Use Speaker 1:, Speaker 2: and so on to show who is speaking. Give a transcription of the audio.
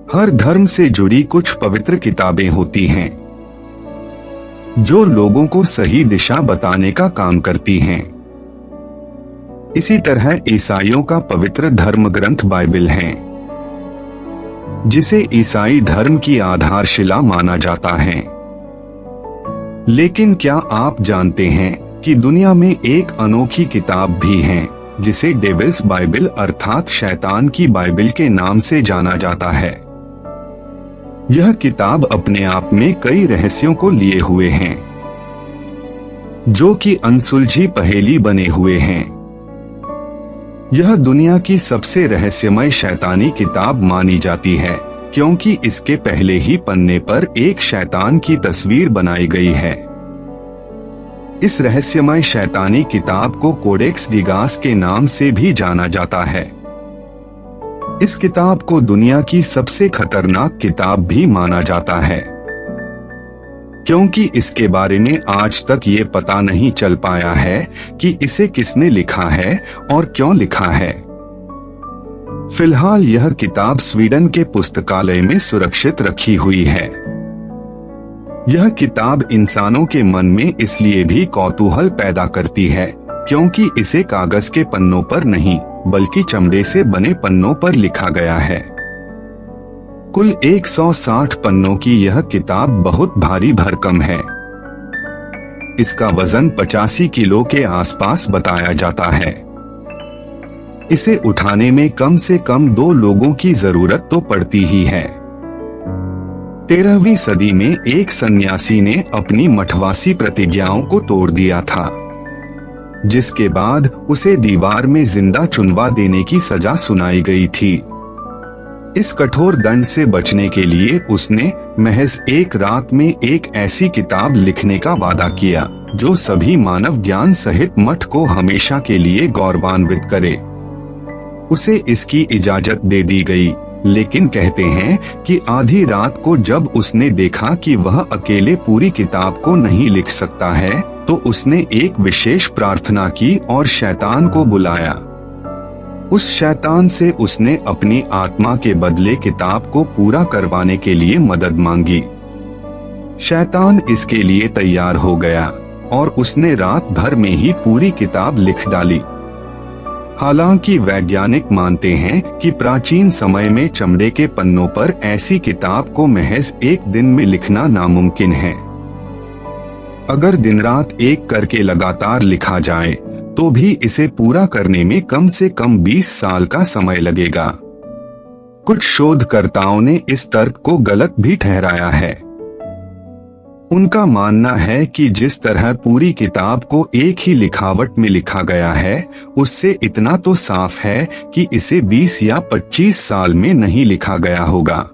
Speaker 1: हर धर्म से जुड़ी कुछ पवित्र किताबें होती हैं जो लोगों को सही दिशा बताने का काम करती हैं। इसी तरह ईसाइयों का पवित्र धर्म ग्रंथ बाइबल है, जिसे ईसाई धर्म की आधारशिला माना जाता है। लेकिन क्या आप जानते हैं कि दुनिया में एक अनोखी किताब भी है जिसे डेविल्स बाइबल अर्थात शैतान की बाइबल के नाम से जाना जाता है। यह किताब अपने आप में कई रहस्यों को लिए हुए हैं जो कि अनसुलझी पहेली बने हुए हैं। यह दुनिया की सबसे रहस्यमय शैतानी किताब मानी जाती है क्योंकि इसके पहले ही पन्ने पर एक शैतान की तस्वीर बनाई गई है। इस रहस्यमय शैतानी किताब को कोडेक्स गिगास के नाम से भी जाना जाता है। इस किताब को दुनिया की सबसे खतरनाक किताब भी माना जाता है क्योंकि इसके बारे में आज तक ये पता नहीं चल पाया है कि इसे किसने लिखा है और क्यों लिखा है। फिलहाल यह किताब स्वीडन के पुस्तकालय में सुरक्षित रखी हुई है। यह किताब इंसानों के मन में इसलिए भी कौतूहल पैदा करती है क्योंकि इसे कागज के पन्नों पर नहीं बल्कि चमड़े से बने पन्नों पर लिखा गया है। कुल 160 पन्नों की यह किताब बहुत भारी भरकम है। इसका वजन 85 किलो के आसपास बताया जाता है। इसे उठाने में कम से कम 2 लोगों की जरूरत तो पड़ती ही है। 13वीं सदी में एक सन्यासी ने अपनी मठवासी प्रतिज्ञाओं को तोड़ दिया था, जिसके बाद उसे दीवार में जिंदा चुनवा देने की सजा सुनाई गई थी। इस कठोर दंड से बचने के लिए उसने महज एक रात में एक ऐसी किताब लिखने का वादा किया जो सभी मानव ज्ञान सहित मठ को हमेशा के लिए गौरवान्वित करे। उसे इसकी इजाजत दे दी गई, लेकिन कहते हैं कि आधी रात को जब उसने देखा कि वह अकेले पूरी किताब को नहीं लिख सकता है तो उसने एक विशेष प्रार्थना की और शैतान को बुलाया। उस शैतान से उसने अपनी आत्मा के बदले किताब को पूरा करवाने के लिए मदद मांगी। शैतान इसके लिए तैयार हो गया और उसने रात भर में ही पूरी किताब लिख डाली। हालांकि वैज्ञानिक मानते हैं कि प्राचीन समय में चमड़े के पन्नों पर ऐसी किताब को महज एक दिन में लिखना नामुमकिन है। अगर दिन रात एक करके लगातार लिखा जाए तो भी इसे पूरा करने में कम से कम 20 साल का समय लगेगा। कुछ शोधकर्ताओं ने इस तर्क को गलत भी ठहराया है। उनका मानना है कि जिस तरह पूरी किताब को एक ही लिखावट में लिखा गया है, उससे इतना तो साफ है कि इसे 20 या 25 साल में नहीं लिखा गया होगा।